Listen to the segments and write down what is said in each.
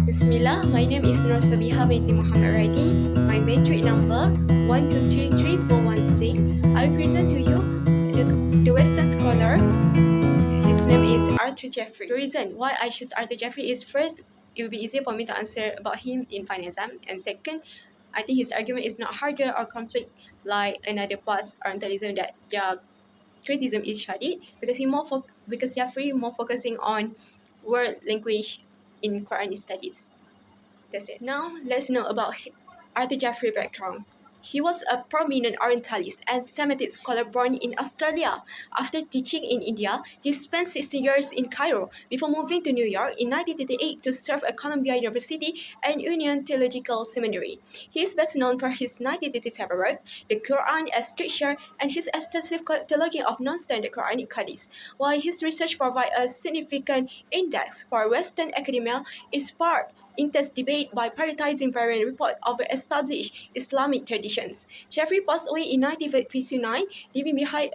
Bismillah, my name is Nur Sabiha binti Muhammad Raidi. My matric number 1233416. I present to you the Western scholar. His name is Arthur Jeffery. The reason why I choose Arthur Jeffery is first, it will be easier for me to answer about him in final exam, and second, I think his argument is not harder or conflict like another past Orientalism that their criticism is studied because Jeffery more focusing on word language in Quran studies. That's it. Now, let's know about Arthur Jeffery's background. He was a prominent Orientalist and Semitic scholar born in Australia. After teaching in India, he spent 16 years in Cairo before moving to New York in 1938 to serve at Columbia University and Union Theological Seminary. He is best known for his 1937 work, The Quran as Scripture, and his extensive cataloging of non-standard Quranic hadiths. While his research provides a significant index for Western academia, it sparked intense debate by prioritizing variant report over established Islamic traditions. Jeffrey passed away in 1959, leaving behind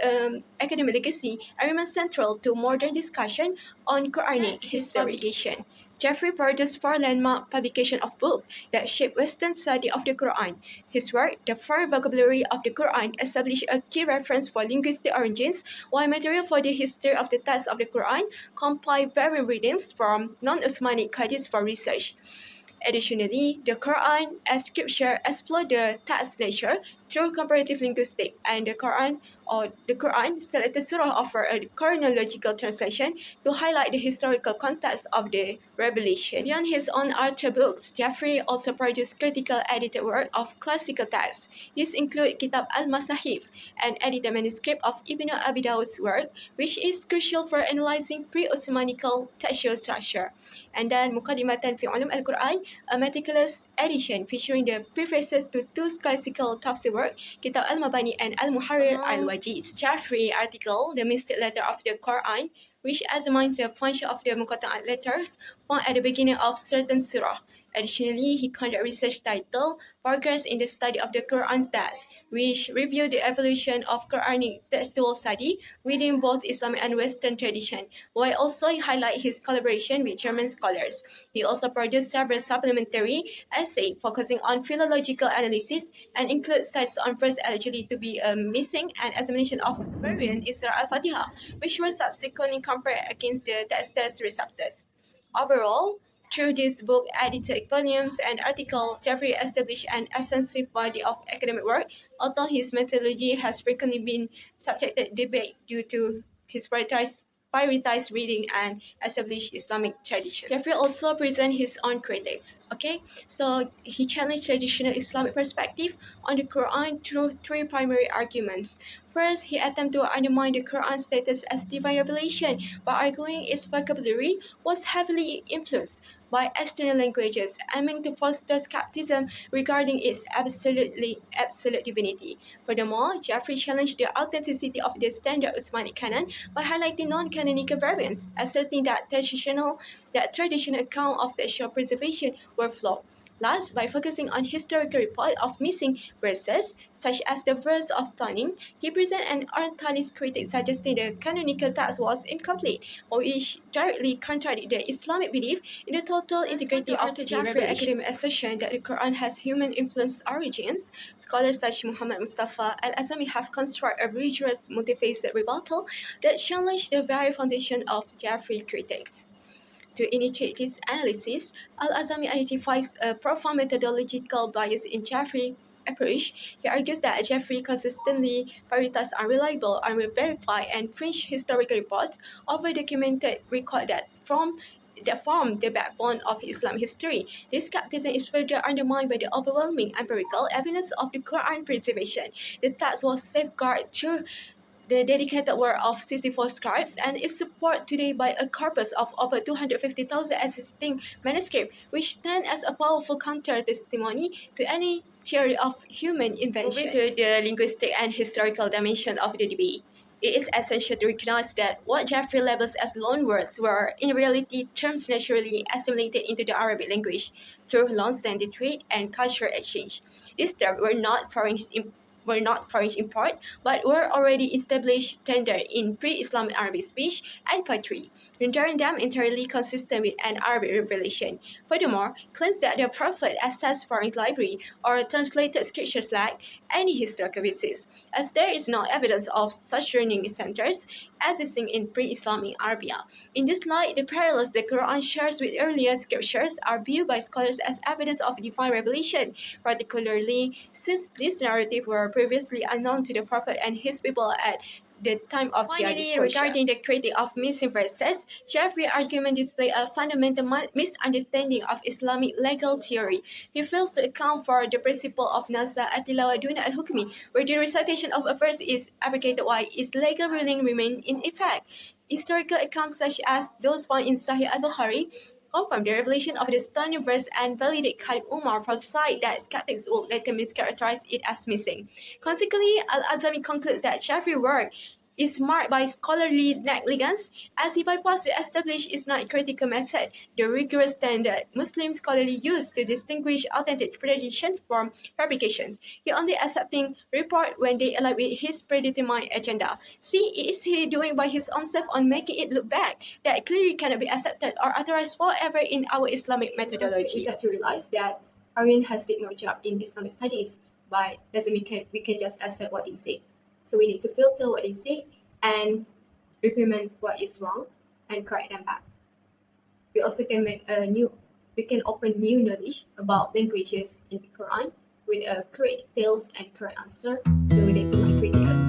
academic legacy and remains central to modern discussion on Quranic history. Publication. Jeffrey produced four landmark publications of books that shaped Western study of the Quran. His work, The Foreign Vocabulary of the Quran, established a key reference for linguistic origins, while material for the history of the text of the Quran compiled variant readings from non-Osmanic hadiths for research. Additionally, the Quran as scripture explored the text nature through comparative linguistics, and the Quran selected surah offer a chronological translation to highlight the historical context of the revelation. Beyond his own author books, Jeffrey also produced critical edited work of classical texts. These include Kitab al-Masahif, an edited manuscript of Ibn Abi Dawud's work, which is crucial for analyzing pre-Osmanical textual structure. And then Muqaddimatan fi Ulum al-Quran, a meticulous edition featuring the prefaces to two classical tafsir work, Kitab al-Mabani and al-Muharrir al-Wajiz. Jeffrey article, The Mystic Letter of the Quran, which examines the function of the Muqatta'at letters found at the beginning of certain surah. Additionally, he conducted research titled Progress in the Study of the Quran's Text, which reviewed the evolution of Quranic textual study within both Islamic and Western tradition, while also highlight his collaboration with German scholars. He also produced several supplementary essays focusing on philological analysis and include studies on verse allegedly to be missing and examination of variant in Surah Al-Fatiha, which were subsequently compared against the text receptors. Overall, through this book, edited volumes, and article, Jeffrey established an extensive body of academic work, although his methodology has frequently been subjected to debate due to his prioritized reading and established Islamic traditions. Jeffrey also present his own critics. Okay, so he challenged traditional Islamic perspective on the Quran through three primary arguments. First, he attempted to undermine the Quran's status as divine revelation by arguing its vocabulary was heavily influenced by external languages, aiming to foster skepticism regarding its absolute divinity. Furthermore, Jeffrey challenged the authenticity of the standard Uthmanic canon by highlighting non-canonical variants, asserting that traditional account of textual preservation were flawed. Last, by focusing on historical report of missing verses, such as the verse of stoning, he presented an Orientalist critic suggesting the canonical text was incomplete, which directly contradicted the Islamic belief in the total integrity of the revelation. Academic assertion that the Quran has human-influenced origins, scholars such Muhammad Mustafa al-Azami have constructed a rigorous, multifaceted rebuttal that challenged the very foundation of Jeffrey critics. To initiate this analysis, Al-Azami identifies a profound methodological bias in Jeffrey's approach. He argues that Jeffrey consistently prioritized unreliable, unverified, and fringe historical reports over documented records that form the backbone of Islam history. This skepticism is further undermined by the overwhelming empirical evidence of the Quran preservation. The text was safeguarded through the dedicated work of 64 scribes and is supported today by a corpus of over 250,000 existing manuscripts, which stand as a powerful counter-testimony to any theory of human invention. Moving to the linguistic and historical dimension of the debate, it is essential to recognize that what Jeffrey labels as loanwords were in reality terms naturally assimilated into the Arabic language through long-standing trade and cultural exchange. These terms were not foreign were not foreign import, but were already established standard in pre-Islamic Arabic speech and poetry, rendering them entirely consistent with an Arabic revelation. Furthermore, claims that the Prophet accessed foreign library or translated scriptures lack any historical basis, as there is no evidence of such learning centers existing in pre-Islamic Arabia. In this light, the parallels the Quran shares with earlier scriptures are viewed by scholars as evidence of divine revelation, particularly since these narratives were previously unknown to the Prophet and his people at the time of their disclosure. Regarding the critique of missing verses, Jeffrey's argument displays a fundamental misunderstanding of Islamic legal theory. He fails to account for the principle of Nazla at-Tilawa Duna al-Hukmi, where the recitation of a verse is abrogated while its legal ruling remains in effect. Historical accounts such as those found in Sahih al-Bukhari confirm the revelation of the stunning verse and validate Khalid Umar prophesied that skeptics would later mischaracterize it as missing. Consequently, Al-Azami concludes that Jeffrey's work is marked by scholarly negligence as he bypassed the established Islamic critical method, the rigorous standard Muslim scholarly use to distinguish authentic tradition from fabrications. He only accepting report when they align with his predetermined agenda. See, is he doing by his own self on making it look bad that clearly cannot be accepted or authorized forever in our Islamic methodology? We got to realize that Aryan has did no job in Islamic studies, but doesn't mean we can just accept what he said. So we need to filter what they say and reprimand what is wrong and correct them back. We also can we can open new knowledge about languages in the Quran with correct details and correct answer so they can not critique us